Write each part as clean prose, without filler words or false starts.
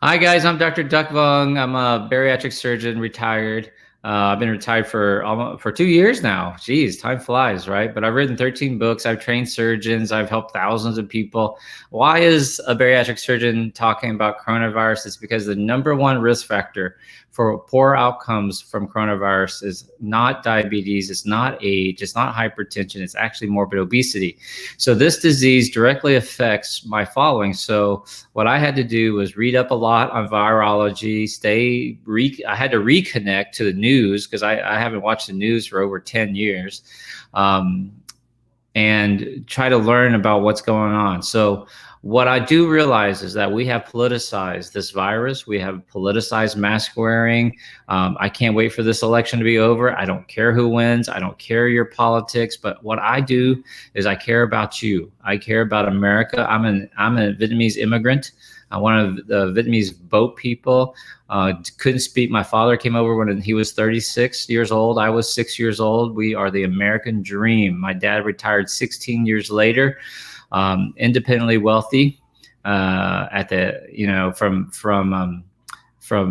Hi guys, I'm Dr. Duc Vuong. I'm a bariatric surgeon, retired. I've been retired for 2 years now. Geez, time flies, right? But I've written 13 books. I've trained surgeons. I've helped thousands of people. Why is a bariatric surgeon talking about coronavirus? It's because the number one risk factor for poor outcomes from coronavirus is not diabetes, it's not age, it's not hypertension, it's actually morbid obesity. So this disease directly affects my following. So what I had to do was read up a lot on virology, I had to reconnect to the news because I haven't watched the news for over 10 years, and try to learn about what's going on. So what I do realize is that we have politicized this virus. We have politicized mask wearing. I can't wait for this election to be over. I don't care who wins. I don't care your politics. But what I do is I care about you. I care about America. I'm a Vietnamese immigrant. One of the Vietnamese boat people. Couldn't speak. My father came over when he was 36 years old. I was 6 years old. We are the American dream. My dad retired 16 years later. Independently wealthy, from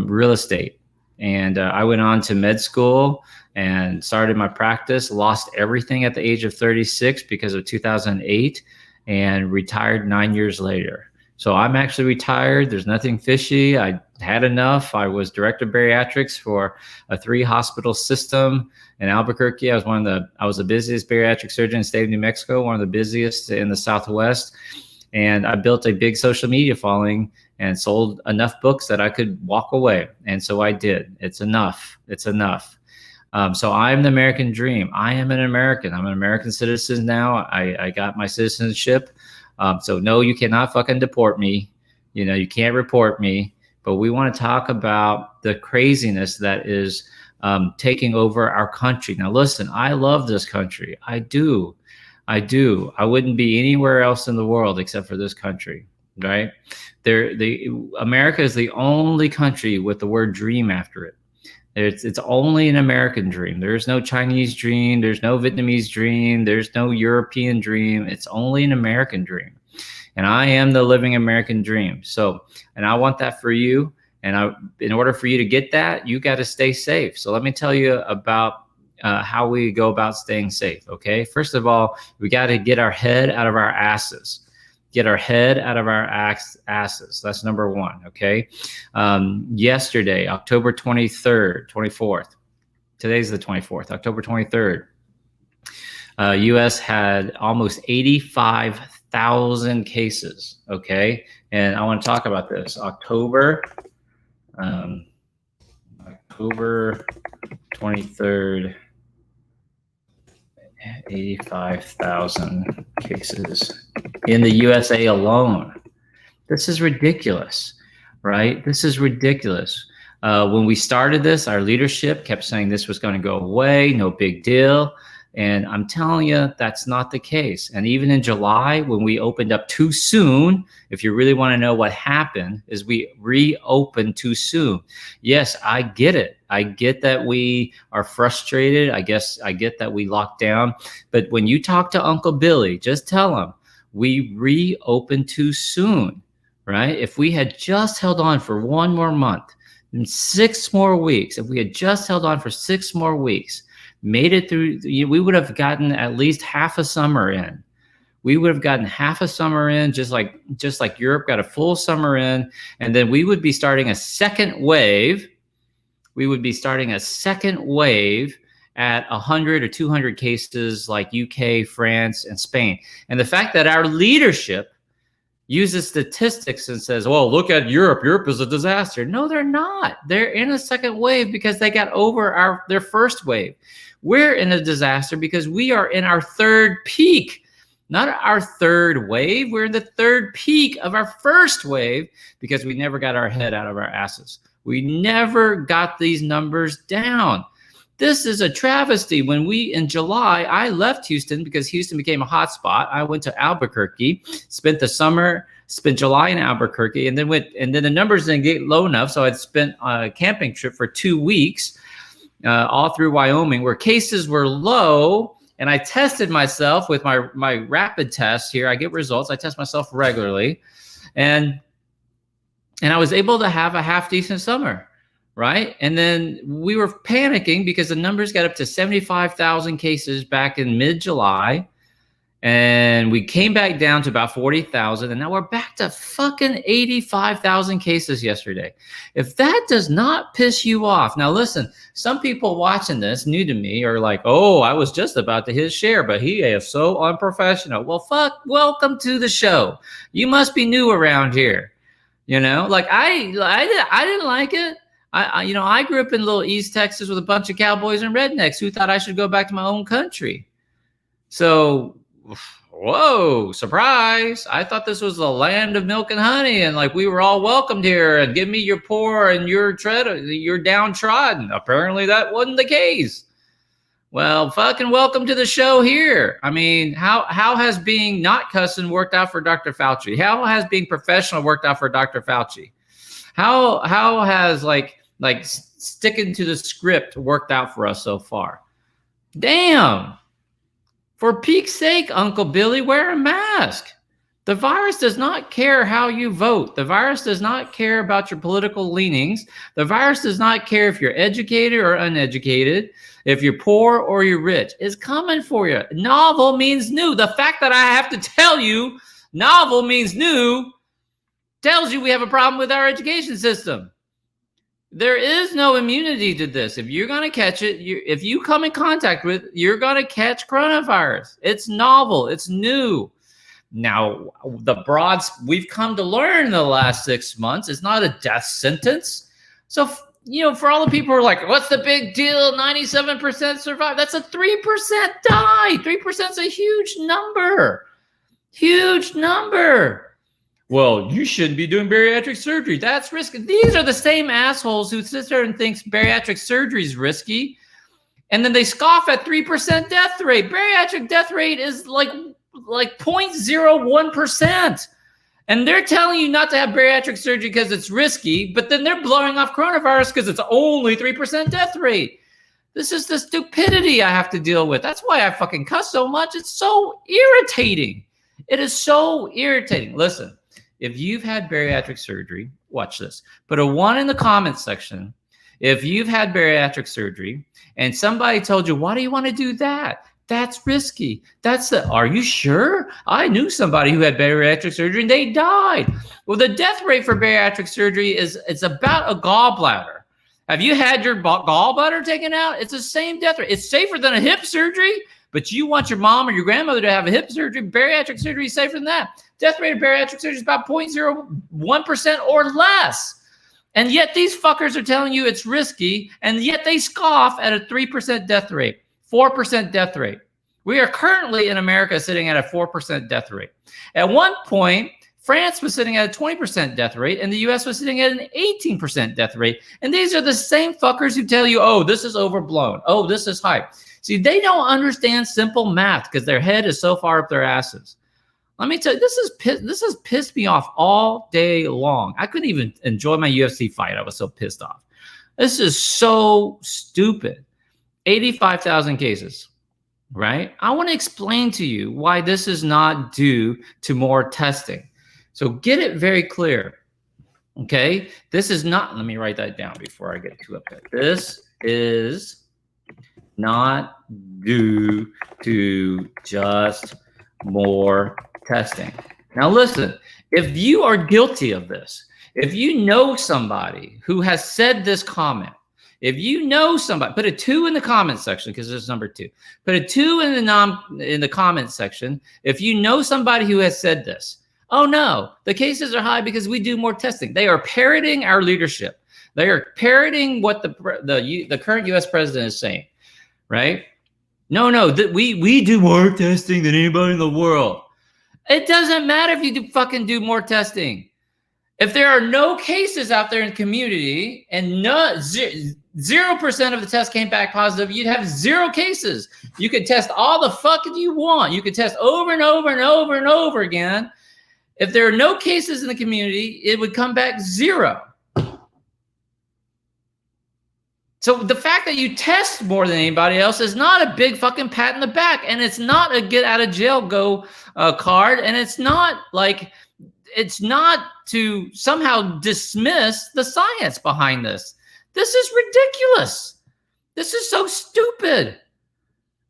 real estate, and I went on to med school and started my practice. Lost everything at the age of 36 because of 2008, and retired 9 years later. So I'm actually retired. There's nothing fishy. I had enough. I was director of bariatrics for a 3-hospital system in Albuquerque. I was the busiest bariatric surgeon in the state of New Mexico, one of the busiest in the Southwest. And I built a big social media following and sold enough books that I could walk away. And so I did. It's enough. It's enough. So I'm the American dream. I am an American. I'm an American citizen now. I got my citizenship. So no, you cannot fucking deport me. You can't report me. But we want to talk about the craziness that is taking over our country. Now, listen, I love this country. I do. I wouldn't be anywhere else in the world except for this country, right? America is the only country with the word dream after it. It's only an American dream. There's no Chinese dream. There's no Vietnamese dream. There's no European dream. It's only an American dream. And I am the living American dream. So, and I want that for you. And in order for you to get that, you got to stay safe. So let me tell you about how we go about staying safe. Okay. First of all, we got to get our head out of our asses. Get our head out of our asses. That's number one. Okay. Yesterday, October 23rd, 24th. Today's the 24th, October 23rd. U.S. had almost 85,000 cases. Okay. And I want to talk about this. October 23rd, 85,000 cases in the USA alone. This is ridiculous, right? This is ridiculous. When we started this, our leadership kept saying this was going to go away, no big deal. And I'm telling you, that's not the case. And even in July, when we opened up too soon, if you really want to know what happened, is we reopened too soon. Yes, I get it. I get that we are frustrated. I get that we locked down. But when you talk to Uncle Billy, just tell him we reopened too soon, right? If we had just held on for one more month and 6 more weeks, if we had just held on for 6 more weeks, made it through, we would have gotten at least half a summer in. We would have gotten half a summer in, just like Europe got a full summer in, and then we would be starting a second wave. We would be starting a second wave at 100 or 200 cases like UK, France, and Spain. And the fact that our leadership uses statistics and says, well, look at Europe. Europe is a disaster. No, they're not. They're in a second wave because they got over their first wave. We're in a disaster because we are in our third peak, not our third wave. We're in the third peak of our first wave because we never got our head out of our asses. We never got these numbers down. This is a travesty. In July, I left Houston because Houston became a hotspot. I went to Albuquerque, spent July in Albuquerque, and then the numbers didn't get low enough. So I'd spent a camping trip for 2 weeks, all through Wyoming, where cases were low. And I tested myself with my rapid test here. I get results. I test myself regularly. And And I was able to have a half decent summer, right? And then we were panicking because the numbers got up to 75,000 cases back in mid-July. And we came back down to about 40,000, and now we're back to fucking 85,000 cases yesterday. If that does not piss you off, now listen, some people watching this, new to me, are like, oh, I was just about to hit share, but he is so unprofessional. Well, fuck, welcome to the show. You must be new around here. You know, like I didn't like it. I grew up in little East Texas with a bunch of cowboys and rednecks who thought I should go back to my own country. So, whoa, surprise. I thought this was the land of milk and honey, and like we were all welcomed here, and give me your poor and your downtrodden. Apparently that wasn't the case. Well, fucking welcome to the show here. I mean, how has being not cussing worked out for Dr. Fauci? How has being professional worked out for Dr. Fauci? How has like sticking to the script worked out for us so far? Damn. For peak's sake, Uncle Billy, wear a mask. The virus does not care how you vote. The virus does not care about your political leanings. The virus does not care if you're educated or uneducated, if you're poor or you're rich. It's coming for you. Novel means new. The fact that I have to tell you novel means new tells you we have a problem with our education system. There is no immunity to this. If you're going to catch it, if you come in contact with, you're going to catch coronavirus. It's novel. It's new. Now, we've come to learn in the last 6 months, it's not a death sentence. So, for all the people who are like, what's the big deal? 97% survive. That's a 3% die. 3% is a huge number. Huge number. Well, you shouldn't be doing bariatric surgery. That's risky. These are the same assholes who sit there and thinks bariatric surgery is risky. And then they scoff at 3% death rate. Bariatric death rate is like 0.01%. And they're telling you not to have bariatric surgery because it's risky, but then they're blowing off coronavirus because it's only 3% death rate. This is the stupidity I have to deal with. That's why I fucking cuss so much. It's so irritating. It is so irritating. Listen, if you've had bariatric surgery, watch this. Put a 1 in the comments section if you've had bariatric surgery and somebody told you, why do you want to do that? That's risky. Are you sure? I knew somebody who had bariatric surgery and they died. Well, the death rate for bariatric surgery it's about a gallbladder. Have you had your gallbladder taken out? It's the same death rate. It's safer than a hip surgery, but you want your mom or your grandmother to have a hip surgery. Bariatric surgery is safer than that. Death rate of bariatric surgery is about 0.01% or less. And yet these fuckers are telling you it's risky, and yet they scoff at a 3% death rate. 4% death rate. We are currently in America sitting at a 4% death rate. At one point, France was sitting at a 20% death rate, and the US was sitting at an 18% death rate. And these are the same fuckers who tell you, oh, this is overblown. Oh, this is hype. See, they don't understand simple math because their head is so far up their asses. Let me tell you, this has pissed me off all day long. I couldn't even enjoy my UFC fight. I was so pissed off. This is so stupid. 85,000 cases, right? I want to explain to you why this is not due to more testing. So get it very clear, okay? This is not, let me write that down before I get too upset. This is not due to just more testing. Now listen, if you are guilty of this, if you know somebody who has said this comment, if you know somebody, put a 2 in the comment section because this is number 2. Put a 2 in the comment section if you know somebody who has said this. Oh no, the cases are high because we do more testing. They are parroting our leadership. They are parroting what the current U.S. president is saying, right? No, that we do more testing than anybody in the world. It doesn't matter if you do more testing. If there are no cases out there in the community and 0% of the tests came back positive, you'd have 0 cases. You could test all the fucking you want. You could test over and over and over and over again. If there are no cases in the community, it would come back 0. So the fact that you test more than anybody else is not a big fucking pat in the back, and it's not a get out of jail go card, and it's not like it's not to somehow dismiss the science behind this. This is ridiculous. This is so stupid.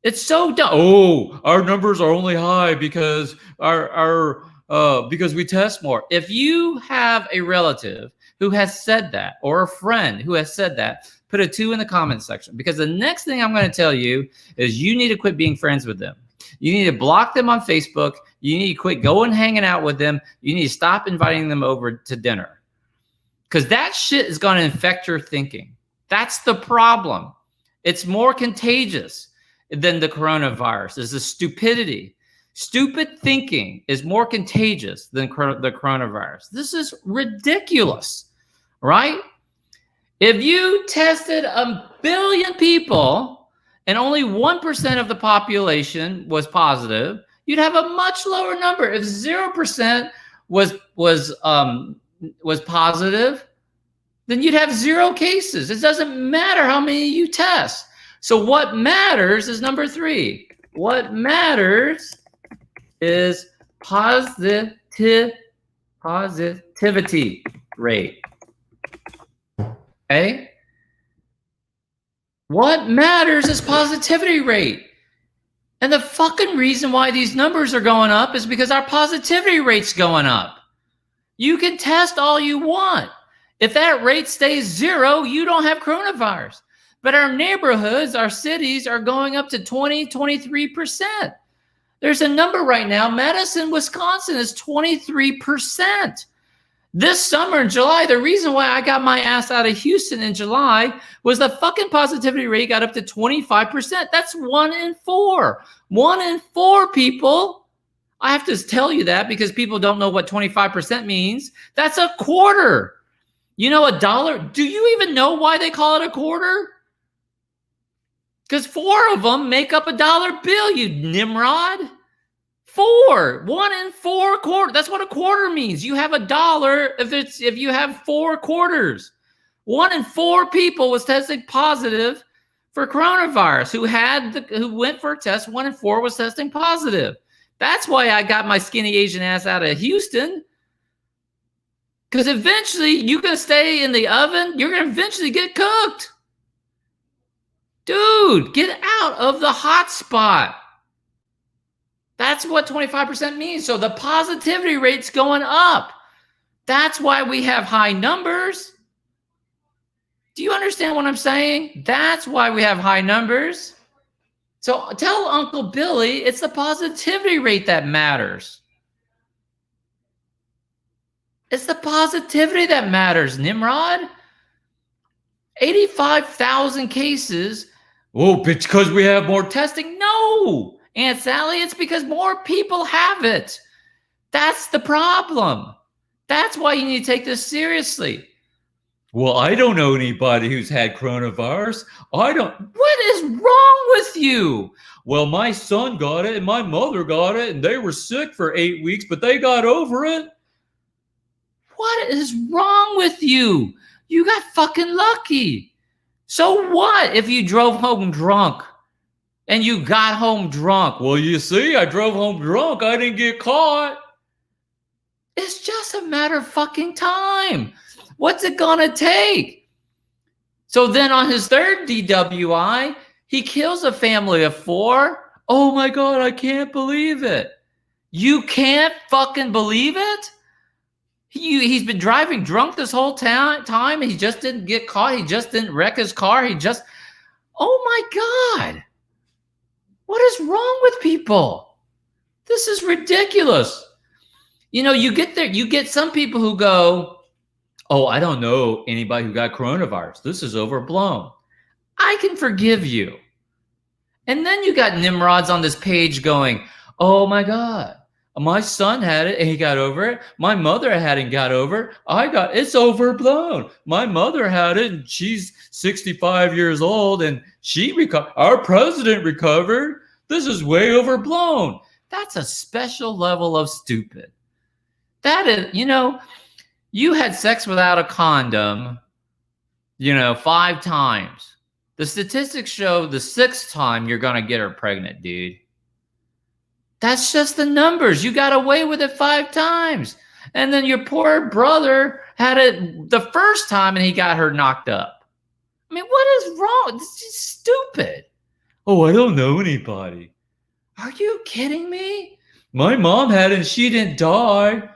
It's so dumb. Oh, our numbers are only high because because we test more. If you have a relative who has said that, or a friend who has said that, put a 2 in the comment section, because the next thing I'm going to tell you is you need to quit being friends with them. You need to block them on Facebook. You need to quit going hanging out with them. You need to stop inviting them over to dinner, because that shit is going to infect your thinking. That's the problem. It's more contagious than the coronavirus. Is the stupidity. Stupid thinking is more contagious than the coronavirus. This is ridiculous, right? If you tested 1 billion people and only 1% of the population was positive, you'd have a much lower number. If 0% was positive, then you'd have 0 cases. It doesn't matter how many you test. So what matters is number 3. What matters is positivity rate. Okay? What matters is positivity rate. And the fucking reason why these numbers are going up is because our positivity rate's going up. You can test all you want. If that rate stays 0, you don't have coronavirus. But our neighborhoods, our cities are going up to 20, 23%. There's a number right now. Madison, Wisconsin is 23%. This summer in July, the reason why I got my ass out of Houston in July was the fucking positivity rate got up to 25%. That's 1 in 4. 1 in 4 people. I have to tell you that because people don't know what 25% means. That's a quarter. You know, $1. Do you even know why they call it a quarter? Because 4 of them make up a dollar bill, you Nimrod. 4. 1 in 4 quarters. That's what a quarter means. You have $1 if you have 4 quarters. 1 in 4 people was testing positive for coronavirus. Who went for a test. 1 in 4 was testing positive. That's why I got my skinny Asian ass out of Houston. Because eventually you're going to stay in the oven. You're going to eventually get cooked. Dude, get out of the hot spot. That's what 25% means. So the positivity rate's going up. That's why we have high numbers. Do you understand what I'm saying? That's why we have high numbers. So tell Uncle Billy it's the positivity rate that matters. It's the positivity that matters, Nimrod. 85,000 cases. Oh, because we have more testing? No, Aunt Sally, it's because more people have it. That's the problem. That's why you need to take this seriously. Well, I don't know anybody who's had coronavirus. What is wrong with you? Well, my son got it and my mother got it and they were sick for 8 weeks, but they got over it. What is wrong with you? You got fucking lucky. So what if you drove home drunk and you got home drunk? Well, you see, I drove home drunk. I didn't get caught. It's just a matter of fucking time. What's it gonna take? So then on his 3rd DWI, he kills a family of 4. Oh my God, I can't believe it. You can't fucking believe it? He's been driving drunk this whole time. He just didn't get caught. He just didn't wreck his car. Oh my God. What is wrong with people? This is ridiculous. You know, you get some people who go, oh, I don't know anybody who got coronavirus. This is overblown. I can forgive you. And then you got Nimrods on this page going, oh my God. My son had it and he got over it. My mother had it and got over it. It's overblown. My mother had it and she's 65 years old and she recovered. Our president recovered. This is way overblown. That's a special level of stupid. That is, you had sex without a condom, 5 times. The statistics show the 6th time you're going to get her pregnant, dude. That's just the numbers. You got away with it 5 times. And then your poor brother had it the first time and he got her knocked up. I mean, what is wrong? This is stupid. Oh, I don't know anybody. Are you kidding me? My mom had it and she didn't die.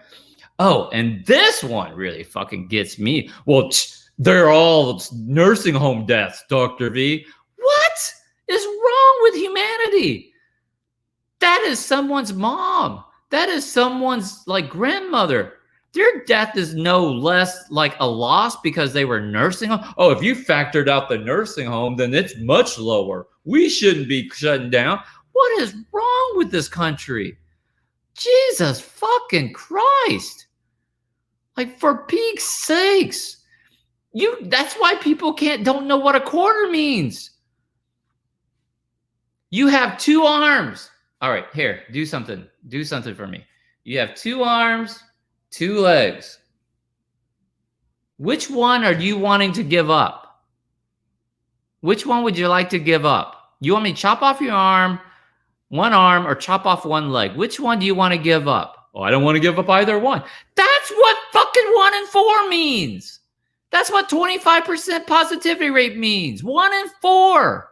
Oh, and this one really fucking gets me. Well, they're all nursing home deaths, Dr. V. What is wrong with humanity? That is someone's mom. That is someone's like grandmother. Their death is no less like a loss because they were nursing home. Oh, if you factored out the nursing home, then it's much lower. We shouldn't be shutting down. What is wrong with this country? Jesus fucking Christ. Like, for Pete's sakes. That's why people don't know what a quarter means. You have 2 arms. All right, here, do something. Do something for me. You have 2 arms, 2 legs. Which one are you wanting to give up? Which one would you like to give up? You want me to chop off your arm, 1 arm, or chop off 1 leg? Which one do you want to give up? Oh, I don't want to give up either one. That's what fucking 1 in 4 means. That's what 25% positivity rate means. 1 in 4.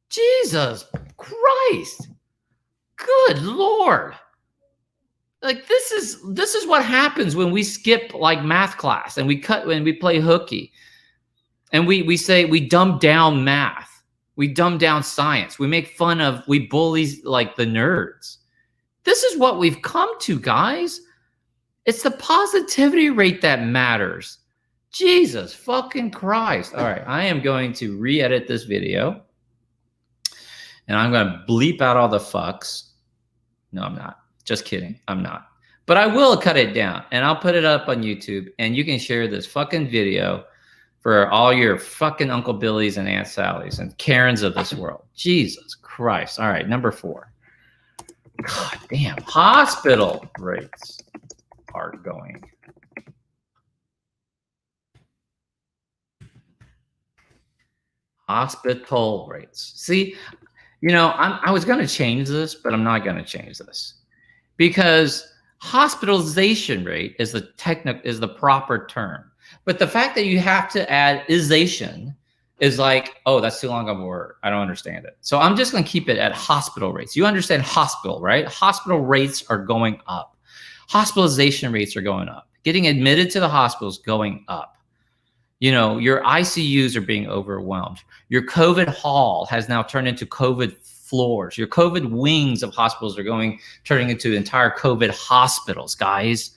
Jesus Christ. Good Lord. Like, this is what happens when we skip like math class and when we play hooky. And we say we dumb down math. We dumb down science. We make fun of, we bully like the nerds. This is what we've come to, guys. It's the positivity rate that matters. Jesus fucking Christ. All right, I am going to re-edit this video. And I'm going to bleep out all the fucks. No, I'm not. Just kidding. I'm not. But I will cut it down, and I'll put it up on YouTube, and you can share this fucking video for all your fucking Uncle Billies and Aunt Sallies and Karens of this world. Jesus Christ. All right, number 4. God damn. Hospital rates are going. Hospital rates. See, you know, I was going to change this, but I'm not going to change this because hospitalization rate is the proper term. But the fact that you have to add isation is like, oh, that's too long of a word. I don't understand it. So I'm just going to keep it at hospital rates. You understand hospital, right? Hospital rates are going up. Hospitalization rates are going up. Getting admitted to the hospital is going up. You know, your ICUs are being overwhelmed. Your COVID hall has now turned into COVID floors. Your COVID wings of hospitals are turning into entire COVID hospitals, guys.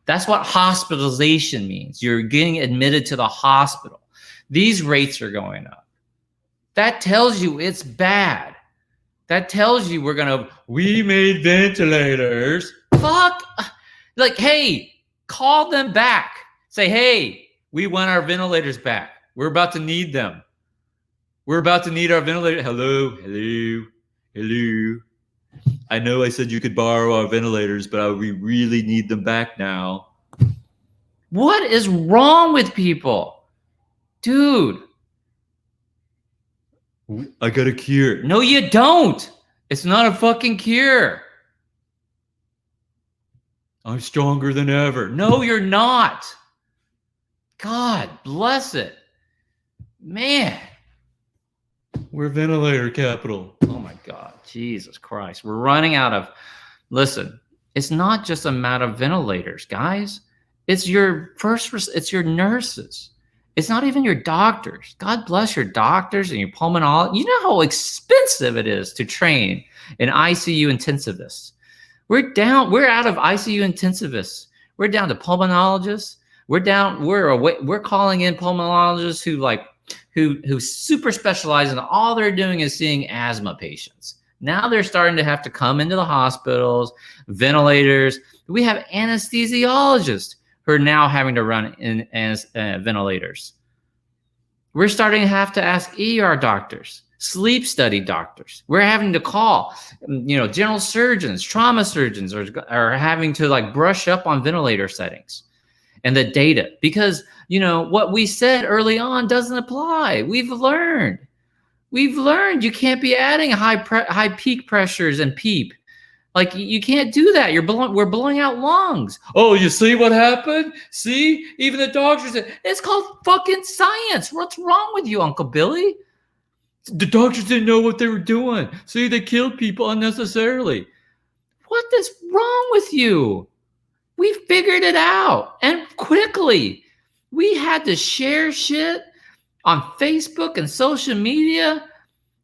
That's what hospitalization means. You're getting admitted to the hospital. These rates are going up. That tells you it's bad. That tells you we made ventilators. Fuck. Like, hey, call them back. Say, hey, we want our ventilators back. We're about to need them. We're about to need our ventilator. Hello. I know I said you could borrow our ventilators, but we really need them back now. What is wrong with people? Dude. I got a cure. No, you don't. It's not a fucking cure. I'm stronger than ever. No, you're not. God bless it. Man. We're ventilator capital. Oh my God. Jesus Christ. We're running out of, listen, it's not just a matter of ventilators, guys. It's your nurses. It's not even your doctors. God bless your doctors and your pulmonologists. You know how expensive it is to train an ICU intensivist. We're out of ICU intensivists. We're down to pulmonologists. We're calling in pulmonologists who super specialize in all they're doing is seeing asthma patients. Now they're starting to have to come into the hospitals, ventilators. We have anesthesiologists who are now having to run in ventilators. We're starting to have to ask ER doctors, sleep study doctors. We're having to call, general surgeons, trauma surgeons are having to brush up on ventilator settings and the data because, what we said early on doesn't apply. We've learned you can't be adding high peak pressures and PEEP Like, you can't do that. We're blowing out lungs. Oh, you see what happened? See? Even the doctors said, it's called fucking science. What's wrong with you, Uncle Billy? The doctors didn't know what they were doing. See, they killed people unnecessarily. What is wrong with you? We figured it out, and quickly. We had to share shit on Facebook and social media,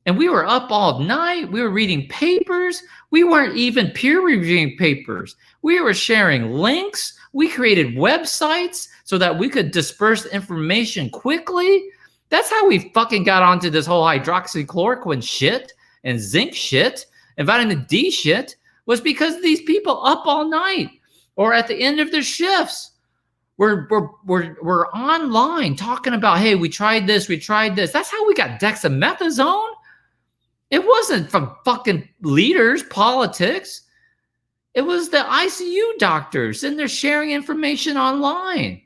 and we were up all night. We were reading papers. We weren't even peer reviewing papers. We were sharing links. We created websites so that we could disperse information quickly. That's how we fucking got onto this whole hydroxychloroquine shit and zinc shit and vitamin D shit, was because these people up all night or at the end of their shifts we're online talking about, hey, we tried this. That's how we got dexamethasone. It wasn't from fucking leaders, politics. It was the ICU doctors, and they're sharing information online.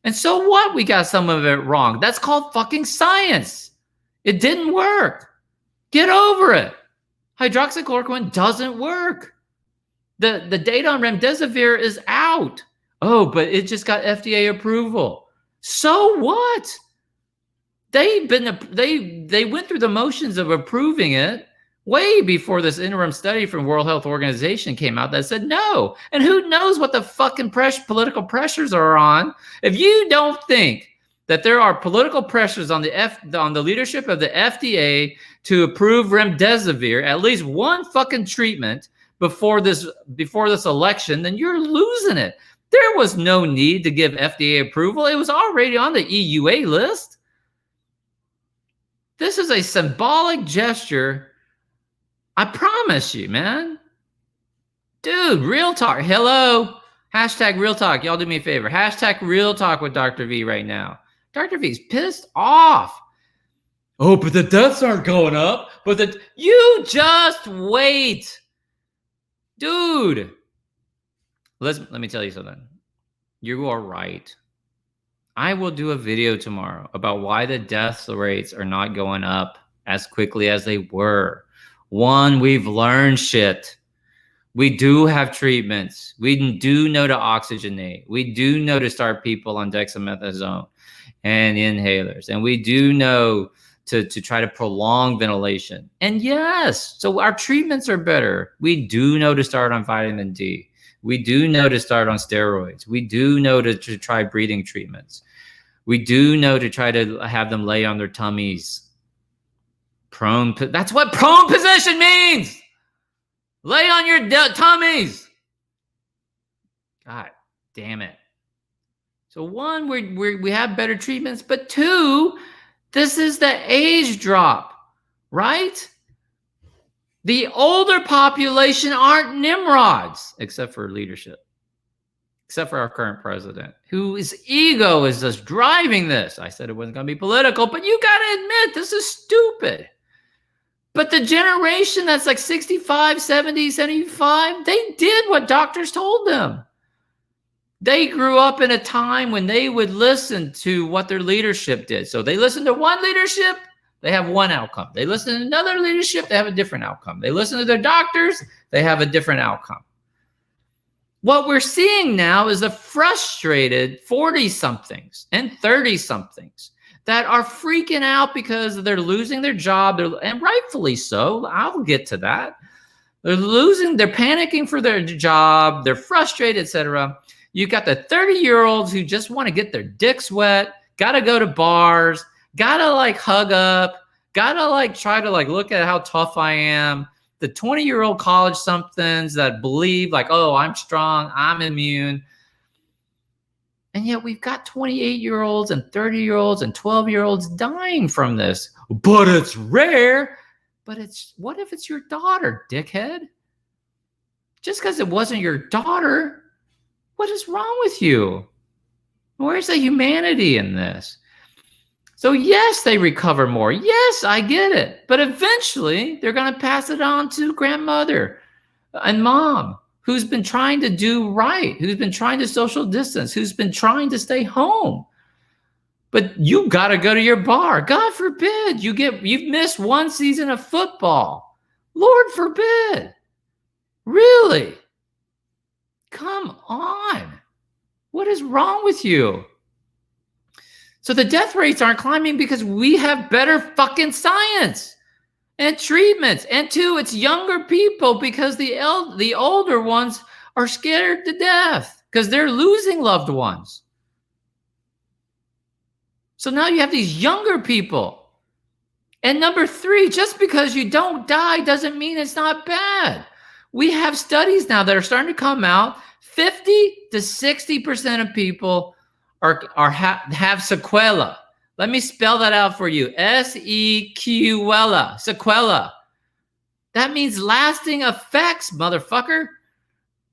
And so what? We got some of it wrong. That's called fucking science. It didn't work. Get over it. Hydroxychloroquine doesn't work. The data on remdesivir is out. Oh, but it just got FDA approval. So what? They went through the motions of approving it way before this interim study from World Health Organization came out that said no. And who knows what the fucking political pressures are on. If you don't think that there are political pressures on the leadership of the FDA to approve remdesivir, at least one fucking treatment before this election, then you're losing it. There was no need to give FDA approval. It was already on the EUA list. This is a symbolic gesture. I promise you, man. Dude, real talk. Hello. Hashtag real talk. Y'all do me a favor. Hashtag real talk with Dr. V right now. Dr. V's pissed off. Oh, but the deaths aren't going up. You just wait. Dude. Let me tell you something. You are right. I will do a video tomorrow about why the death rates are not going up as quickly as they were. One, we've learned shit. We do have treatments. We do know to oxygenate. We do know to start people on dexamethasone and inhalers. And we do know to try to prolong ventilation. And yes, so our treatments are better. We do know to start on vitamin D. We do know to start on steroids. We do know to try breathing treatments. We do know to try to have them lay on their tummies. That's what prone position means. Lay on your tummies. God damn it. So one, we have better treatments, but two, this is the age drop, right? The older population aren't Nimrods, except for leadership, except for our current president, whose ego is just driving this. I said it wasn't going to be political, but you got to admit, this is stupid. But the generation that's like 65, 70, 75, they did what doctors told them. They grew up in a time when they would listen to what their leadership did. So they listened to one leadership, they have one outcome. They listen to another leadership, they have a different outcome. They listen to their doctors, they have a different outcome. What we're seeing now is the frustrated 40-somethings and 30-somethings that are freaking out because they're losing their job, and rightfully so. I'll get to that. They're panicking for their job, they're frustrated, etc. You got the 30-year-olds who just want to get their dicks wet, got to go to bars, gotta like hug up, gotta like try to like look at how tough I am. The 20-year-old college somethings that believe like, oh, I'm strong, I'm immune. And yet we've got 28-year-olds and 30-year-olds and 12-year-olds dying from this. But it's rare. But what if it's your daughter, dickhead? Just because it wasn't your daughter, what is wrong with you? Where's the humanity in this? So yes, they recover more. Yes, I get it. But eventually, they're going to pass it on to grandmother and mom, who's been trying to do right, who's been trying to social distance, who's been trying to stay home. But you got to go to your bar. God forbid you've missed one season of football. Lord forbid. Really? Come on. What is wrong with you? So the death rates aren't climbing because we have better fucking science and treatments. And two, it's younger people because the older ones are scared to death because they're losing loved ones. So now you have these younger people. And number three, just because you don't die doesn't mean it's not bad. We have studies now that are starting to come out. 50 to 60% of people have sequela. Let me spell that out for you. S-E-Q-L-A, sequela. That means lasting effects, motherfucker.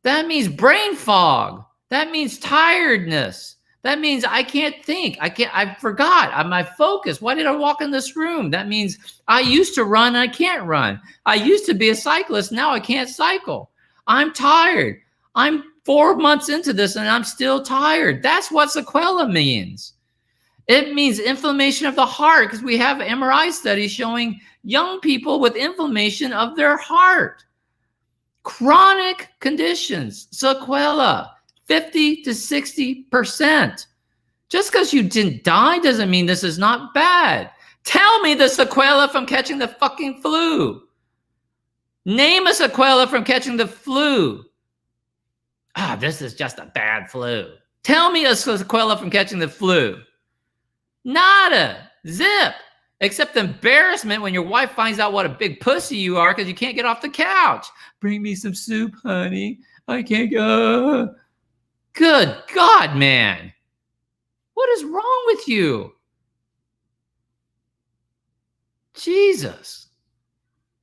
That means brain fog. That means tiredness. That means I can't think. I forgot. My focus. Why did I walk in this room? That means I used to run and I can't run. I used to be a cyclist. Now I can't cycle. I'm tired. I'm 4 months into this and I'm still tired. That's what sequela means. It means inflammation of the heart because we have MRI studies showing young people with inflammation of their heart. Chronic conditions, sequela, 50 to 60%. Just because you didn't die doesn't mean this is not bad. Tell me the sequela from catching the fucking flu. Name a sequela from catching the flu. This is just a bad flu. Tell me a sequela from catching the flu. Nada. Zip. Except embarrassment when your wife finds out what a big pussy you are because you can't get off the couch. Bring me some soup, honey. I can't go. Good God, man. What is wrong with you? Jesus.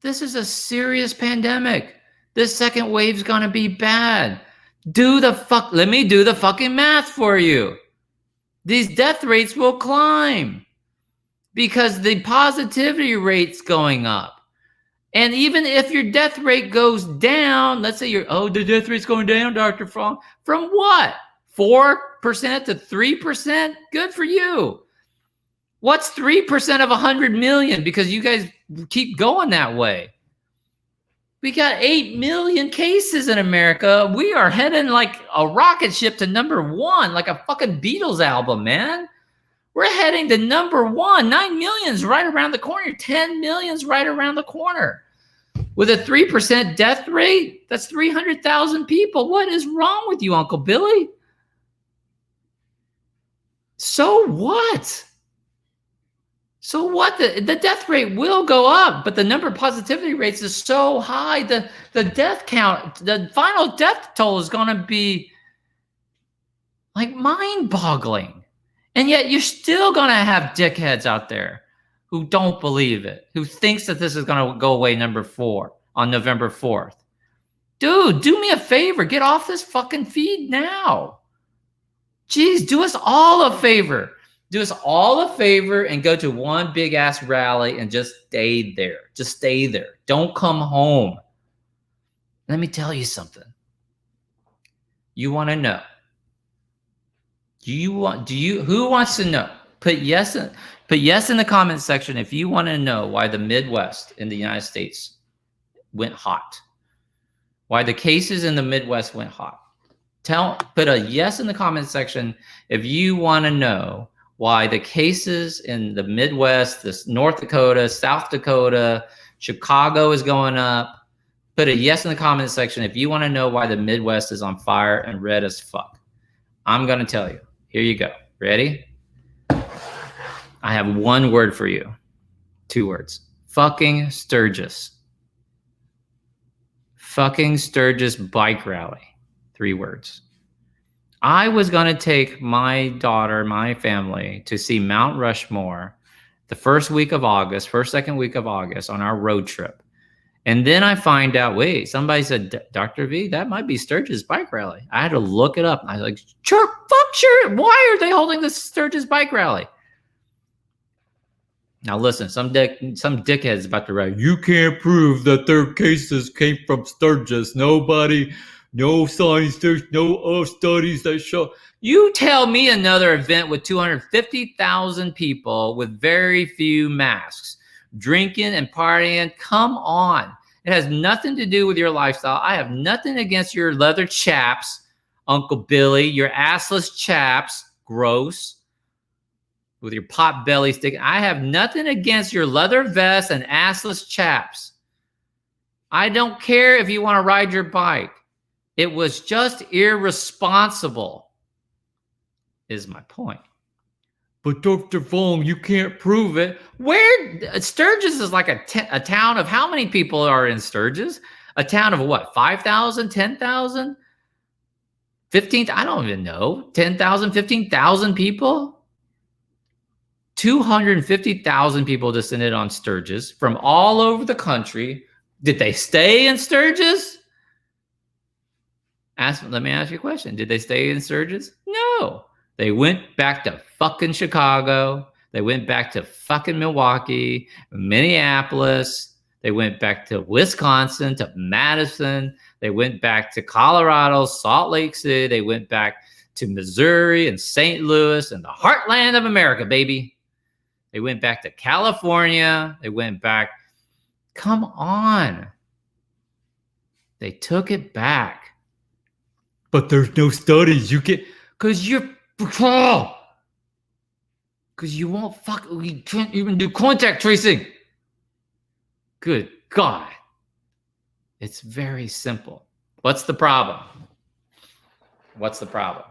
This is a serious pandemic. This second wave's gonna be bad. Let me do the fucking math for you. These death rates will climb because the positivity rate's going up. And even if your death rate goes down, let's say the death rate's going down, Dr. Vuong. From what? 4% to 3%? Good for you. What's 3% of 100 million? Because you guys keep going that way. We got 8 million cases in America. We are heading like a rocket ship to #1, like a fucking Beatles album, man. We're heading to #1. 9 million's right around the corner. 10 million's right around the corner. With a 3% death rate, that's 300,000 people. What is wrong with you, Uncle Billy? So what? So what? The death rate will go up, but the number of positivity rates is so high. The death count, the final death toll is going to be like mind-boggling. And yet you're still going to have dickheads out there who don't believe it, who thinks that this is going to go away on November 4th. Dude, do me a favor. Get off this fucking feed now. Jeez, do us all a favor. Do us all a favor and go to one big ass rally and just stay there. Just stay there. Don't come home. Let me tell you something. You want to know? Who wants to know? Put yes in the comment section if you want to know why the Midwest in the United States went hot. Why the cases in the Midwest went hot. Put a yes in the comment section if you want to know why the cases in the Midwest, this North Dakota, South Dakota, Chicago is going up. Put a yes in the comment section if you want to know why the Midwest is on fire and red as fuck. I'm going to tell you. Here you go. Ready? I have one word for you. 2 words. Fucking Sturgis. Fucking Sturgis bike rally. 3 words. I was going to take my daughter, my family, to see Mount Rushmore the first second week of August on our road trip. And then I find out, wait, somebody said, Dr. V, that might be Sturgis bike rally. I had to look it up. I was like, sure. Why are they holding this Sturgis bike rally? Now listen, some dickhead's about to write, you can't prove that their cases came from Sturgis. No science, there's no studies that show. You tell me another event with 250,000 people with very few masks, drinking and partying. Come on. It has nothing to do with your lifestyle. I have nothing against your leather chaps, Uncle Billy, your assless chaps, gross, with your pot belly stick. I have nothing against your leather vest and assless chaps. I don't care if you want to ride your bike. It was just irresponsible, is my point. But Dr. Vuong, you can't prove it. Where Sturgis is like a town of how many people are in Sturgis? A town of what? 5,000, 10,000, 15? I don't even know. 10,000, 15,000 people? 250,000 people descended on Sturgis from all over the country. Did they stay in Sturgis? Let me ask you a question. Did they stay in Sturgis? No. They went back to fucking Chicago. They went back to fucking Milwaukee, Minneapolis. They went back to Wisconsin, to Madison. They went back to Colorado, Salt Lake City. They went back to Missouri and St. Louis and the heartland of America, baby. They went back to California. They went back. Come on. They took it back. But there's no studies. You get, because you're, because you won't you can't even do contact tracing. Good God. It's very simple. What's the problem? What's the problem?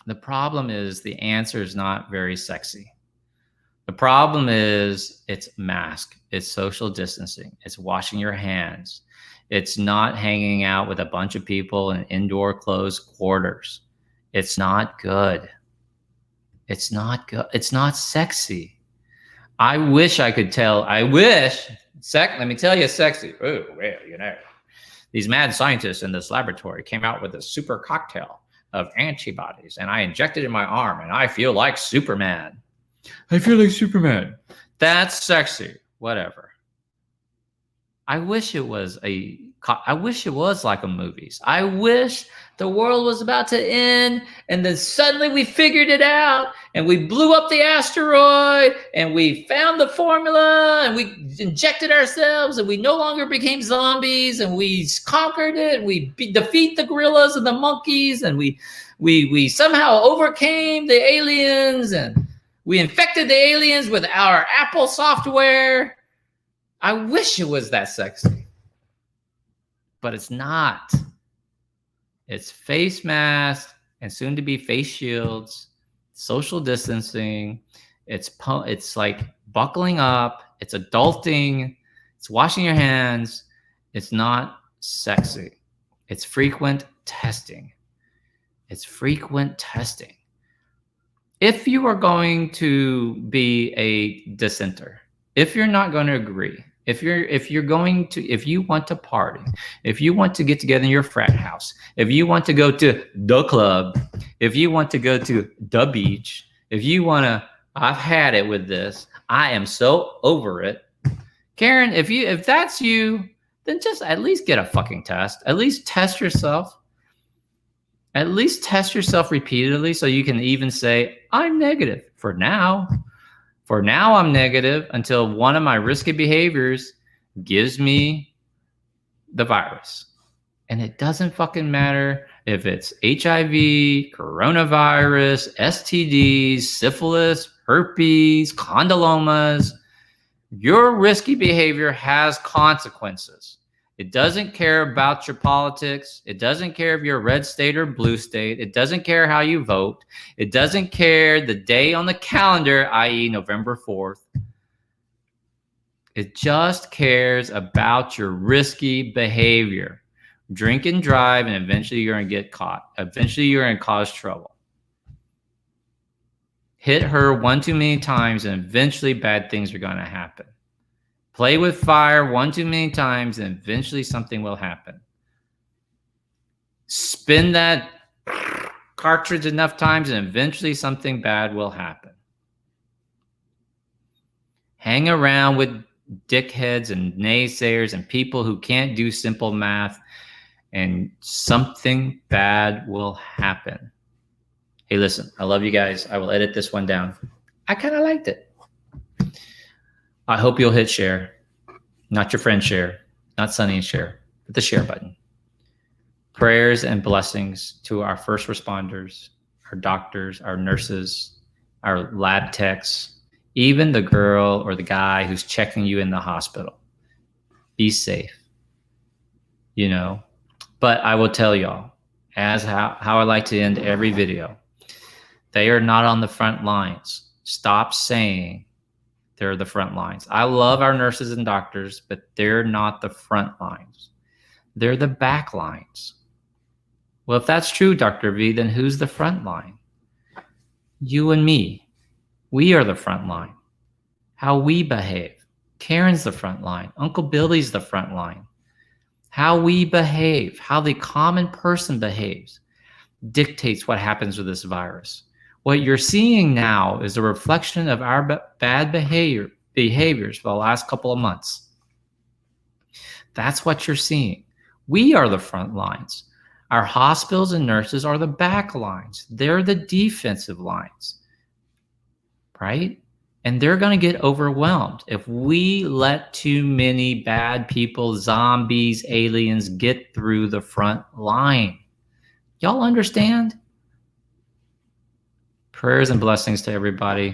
The problem is the answer is not very sexy. The problem is it's mask, it's social distancing, it's washing your hands. It's not hanging out with a bunch of people in indoor closed quarters. It's not good. It's not good. It's not sexy. I wish I could tell. Let me tell you, sexy. Oh, well, you know, these mad scientists in this laboratory came out with a super cocktail of antibodies, and I injected it in my arm, and I feel like Superman. I feel like Superman. That's sexy. Whatever. I wish it was like a movies. I wish the world was about to end and then suddenly we figured it out and we blew up the asteroid and we found the formula and we injected ourselves and we no longer became zombies and we conquered it and we defeat the gorillas and the monkeys and we somehow overcame the aliens and we infected the aliens with our Apple software. I wish it was that sexy, but it's not. It's face masks and soon to be face shields, social distancing. It's like buckling up. It's adulting. It's washing your hands. It's not sexy. It's frequent testing. It's frequent testing. If you are going to be a dissenter, if you're not going to agree, if you want to party, if you want to get together in your frat house, if you want to go to the club, if you want to go to the beach, if you want to, I've had it with this. I am so over it. Karen, if that's you, then just at least get a fucking test. At least test yourself. At least test yourself repeatedly so you can even say, I'm negative for now. For now, I'm negative until one of my risky behaviors gives me the virus. And it doesn't fucking matter if it's HIV, coronavirus, STDs, syphilis, herpes, condylomas. Your risky behavior has consequences. It doesn't care about your politics. It doesn't care if you're a red state or blue state. It doesn't care how you vote. It doesn't care the day on the calendar, i.e. November 4th. It just cares about your risky behavior. Drink and drive, and eventually you're going to get caught. Eventually you're going to cause trouble. Hit her one too many times, and eventually bad things are going to happen. Play with fire one too many times, and eventually something will happen. Spin that cartridge enough times, and eventually something bad will happen. Hang around with dickheads and naysayers and people who can't do simple math, and something bad will happen. Hey, listen, I love you guys. I will edit this one down. I kind of liked it. I hope you'll hit share, not your friend share. not Sonny and Cher, but the share button. Prayers and blessings to our first responders, our doctors, our nurses, our lab techs, even the girl or the guy who's checking you in the hospital. Be safe, you know. But I will tell y'all, as how I like to end every video, they are not on the front lines. Stop saying they're the front lines. I love our nurses and doctors, but they're not the front lines. They're the back lines. Well, if that's true, Dr. V, then who's the front line? You and me. We are the front line. How we behave. Karen's the front line. Uncle Billy's the front line. How we behave, how the common person behaves, dictates what happens with this virus. What you're seeing now is a reflection of our bad behaviors for the last couple of months. That's what you're seeing. We are the front lines. Our hospitals and nurses are the back lines. They're the defensive lines, right? And they're going to get overwhelmed if we let too many bad people, zombies, aliens get through the front line. Y'all understand? Prayers and blessings to everybody.